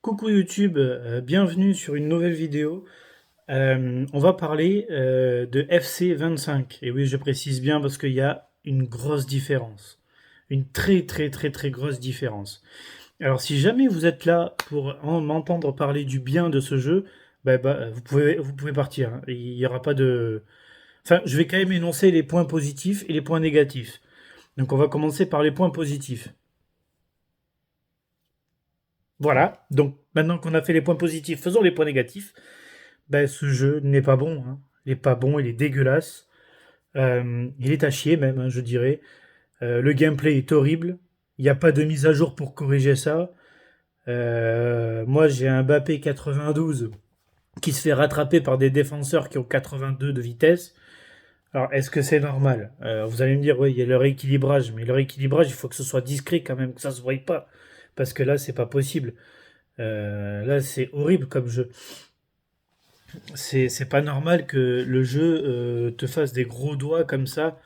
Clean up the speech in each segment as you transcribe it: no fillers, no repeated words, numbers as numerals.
Coucou YouTube, bienvenue sur une nouvelle vidéo. On va parler de FC 25. Et oui, je précise bien parce qu'il y a une grosse différence. Une très très très très grosse différence. Alors si jamais vous êtes là pour m'entendre parler du bien de ce jeu, vous pouvez partir, hein. Il n'y aura pas de... Enfin, je vais quand même énoncer les points positifs et les points négatifs. Donc on va commencer par les points positifs. Voilà, donc maintenant qu'on a fait les points positifs, faisons les points négatifs. Ben, ce jeu n'est pas bon, hein. Il est pas bon, il est dégueulasse. Il est à chier même, hein, je dirais. Le gameplay est horrible. Il n'y a pas de mise à jour pour corriger ça. Moi, j'ai un Mbappé 92 qui se fait rattraper par des défenseurs qui ont 82 de vitesse. Alors, est-ce que c'est normal? Vous allez me dire, oui, il y a leur équilibrage, mais leur équilibrage, il faut que ce soit discret quand même, que ça se voie pas. Parce que là, c'est pas possible. Là, c'est horrible comme jeu. C'est pas normal que le jeu te fasse des gros doigts comme ça,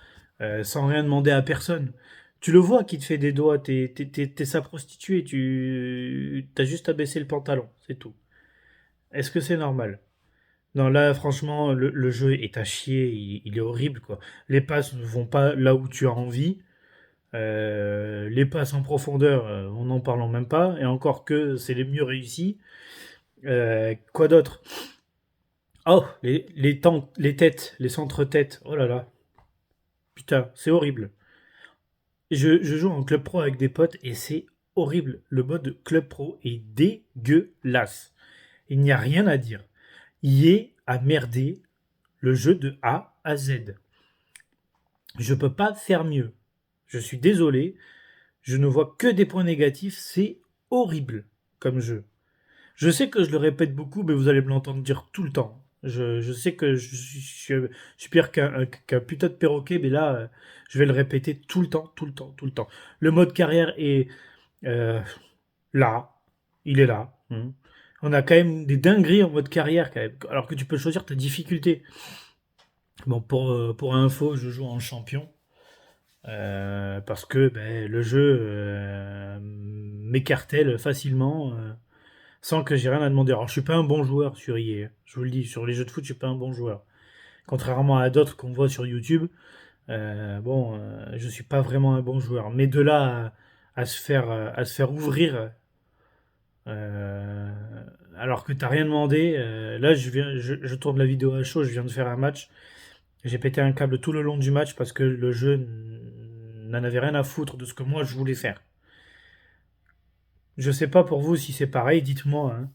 sans rien demander à personne. Tu le vois qui te fait des doigts, t'es sa prostituée, tu t'as juste à baisser le pantalon, c'est tout. Est-ce que c'est normal? Non, là, franchement, le jeu est à chier, il est horrible, quoi. Les passes ne vont pas là où tu as envie. Les passes en profondeur, on n'en parle même pas, et encore que c'est les mieux réussis. Quoi d'autre? Oh, les têtes, les centres-têtes. Oh là là. Putain, c'est horrible. Je joue en club pro avec des potes et c'est horrible. Le mode club pro est dégueulasse. Il n'y a rien à dire. EA a merdé le jeu de A à Z. Je peux pas faire mieux. Je suis désolé. Je ne vois que des points négatifs. C'est horrible comme jeu. Je sais que je le répète beaucoup, mais vous allez me l'entendre dire tout le temps. Je sais que je suis pire qu'un putain de perroquet, mais là, je vais le répéter tout le temps, tout le temps, tout le temps. Le mode carrière est euh, là. Il est là. On a quand même des dingueries en mode carrière, quand même, alors que tu peux choisir ta difficulté. Bon, pour info, je joue en champion. Parce que ben, le jeu m'écartèle facilement. Sans que j'ai rien à demander. Alors, je suis pas un bon joueur sur EA. Je vous le dis, sur les jeux de foot, je suis pas un bon joueur. Contrairement à d'autres qu'on voit sur YouTube, je suis pas vraiment un bon joueur. Mais de là à se faire ouvrir, euh, alors que t'as rien demandé, là, je tourne la vidéo à chaud, je viens de faire un match. J'ai pété un câble tout le long du match parce que le jeu n'en avait rien à foutre de ce que moi je voulais faire. Je sais pas pour vous si c'est pareil, dites-moi, hein.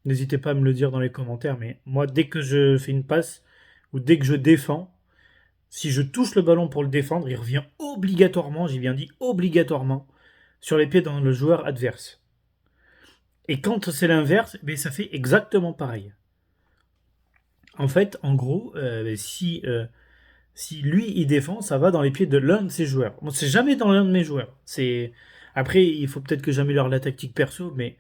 N'hésitez pas à me le dire dans les commentaires, mais moi, dès que je fais une passe ou dès que je défends, si je touche le ballon pour le défendre, il revient obligatoirement, j'ai bien dit obligatoirement, sur les pieds dans le joueur adverse. Et quand c'est l'inverse, ben, ça fait exactement pareil. En fait, en gros, si lui il défend, ça va dans les pieds de l'un de ses joueurs. Bon, c'est jamais dans l'un de mes joueurs. C'est Après, il faut peut-être que j'améliore la tactique perso, mais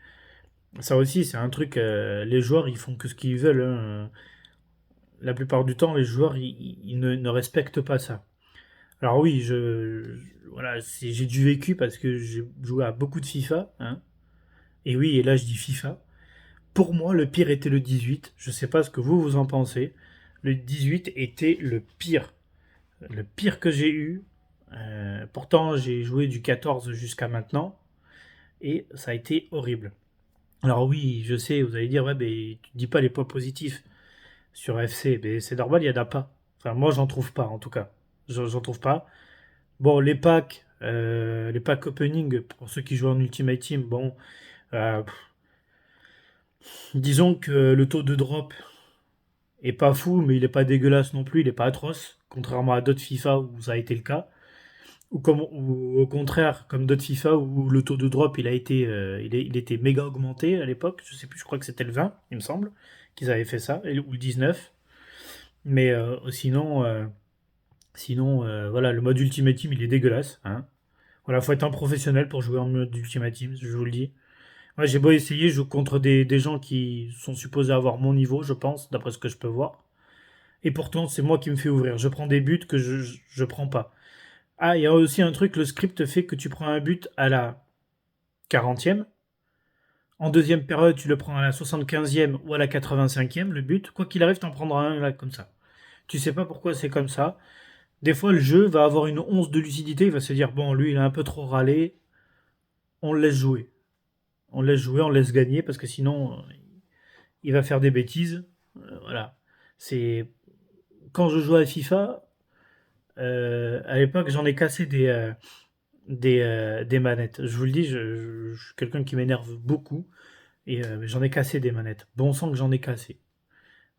ça aussi, c'est un truc. Les joueurs, ils font que ce qu'ils veulent, hein. La plupart du temps, les joueurs, ils ne respectent pas ça. Alors oui, voilà, j'ai du vécu parce que j'ai joué à beaucoup de FIFA, hein. Et oui, et là, je dis FIFA. Pour moi, le pire était le 18. Je sais pas ce que vous en pensez. Le 18 était le pire. Le pire que j'ai eu. Pourtant, j'ai joué du 14 jusqu'à maintenant. Et ça a été horrible. Alors oui, je sais, vous allez dire, ouais, mais tu dis pas les points positifs sur FC. Mais c'est normal, il y en a pas. Enfin, moi, j'en trouve pas, en tout cas. J'en trouve pas. Bon, les packs opening, pour ceux qui jouent en Ultimate Team, bon, euh, disons que le taux de drop est pas fou, mais il est pas dégueulasse non plus, il est pas atroce, contrairement à d'autres FIFA où ça a été le cas. Ou au contraire, comme d'autres FIFA où le taux de drop il était méga augmenté à l'époque. Je sais plus, je crois que c'était le 20, il me semble, qu'ils avaient fait ça, ou le 19. Mais sinon, voilà, le mode Ultimate Team il est dégueulasse, hein. Voilà, faut être un professionnel pour jouer en mode Ultimate Team, je vous le dis. Moi, j'ai beau essayer, je joue contre des gens qui sont supposés avoir mon niveau, je pense, d'après ce que je peux voir. Et pourtant, c'est moi qui me fais ouvrir. Je prends des buts que je prends pas. Ah, il y a aussi un truc, le script fait que tu prends un but à la 40e, En deuxième période, tu le prends à la 75e ou à la 85e, le but. Quoi qu'il arrive, t'en prendras un là comme ça. Tu sais pas pourquoi c'est comme ça. Des fois, le jeu va avoir une once de lucidité. Il va se dire, bon, lui, il a un peu trop râlé. On le laisse jouer. On le laisse jouer, on le laisse gagner parce que sinon, il va faire des bêtises. Voilà. C'est quand je jouais à FIFA, à l'époque, j'en ai cassé des manettes. Je vous le dis, je suis quelqu'un qui m'énerve beaucoup et j'en ai cassé des manettes. Bon sang que j'en ai cassé.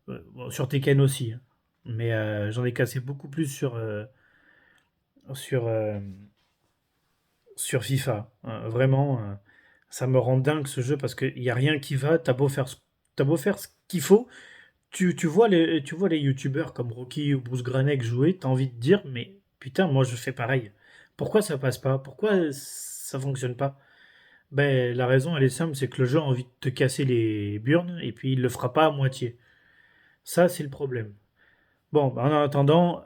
Bon, sur Tekken aussi, hein. Mais j'en ai cassé beaucoup plus sur, euh, sur FIFA. Vraiment, ça me rend dingue ce jeu parce qu'il n'y a rien qui va. T'as beau faire ce qu'il faut. Tu vois les youtubeurs comme Rocky ou Bruce Granek jouer, t'as envie de dire, mais putain, moi je fais pareil. Pourquoi ça passe pas? Pourquoi ça fonctionne pas? Ben, la raison, elle est simple, c'est que le jeu a envie de te casser les burnes et puis il le fera pas à moitié. Ça, c'est le problème. Bon, ben, en attendant,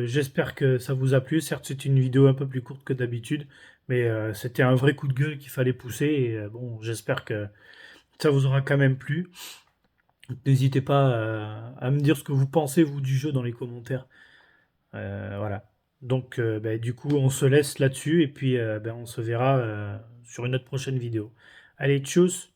j'espère que ça vous a plu. Certes, c'est une vidéo un peu plus courte que d'habitude, mais c'était un vrai coup de gueule qu'il fallait pousser. Et bon, j'espère que ça vous aura quand même plu. N'hésitez pas à me dire ce que vous pensez, vous, du jeu dans les commentaires. Voilà. Donc, ben, du coup, on se laisse là-dessus et puis ben, on se verra sur une autre prochaine vidéo. Allez, tchuss!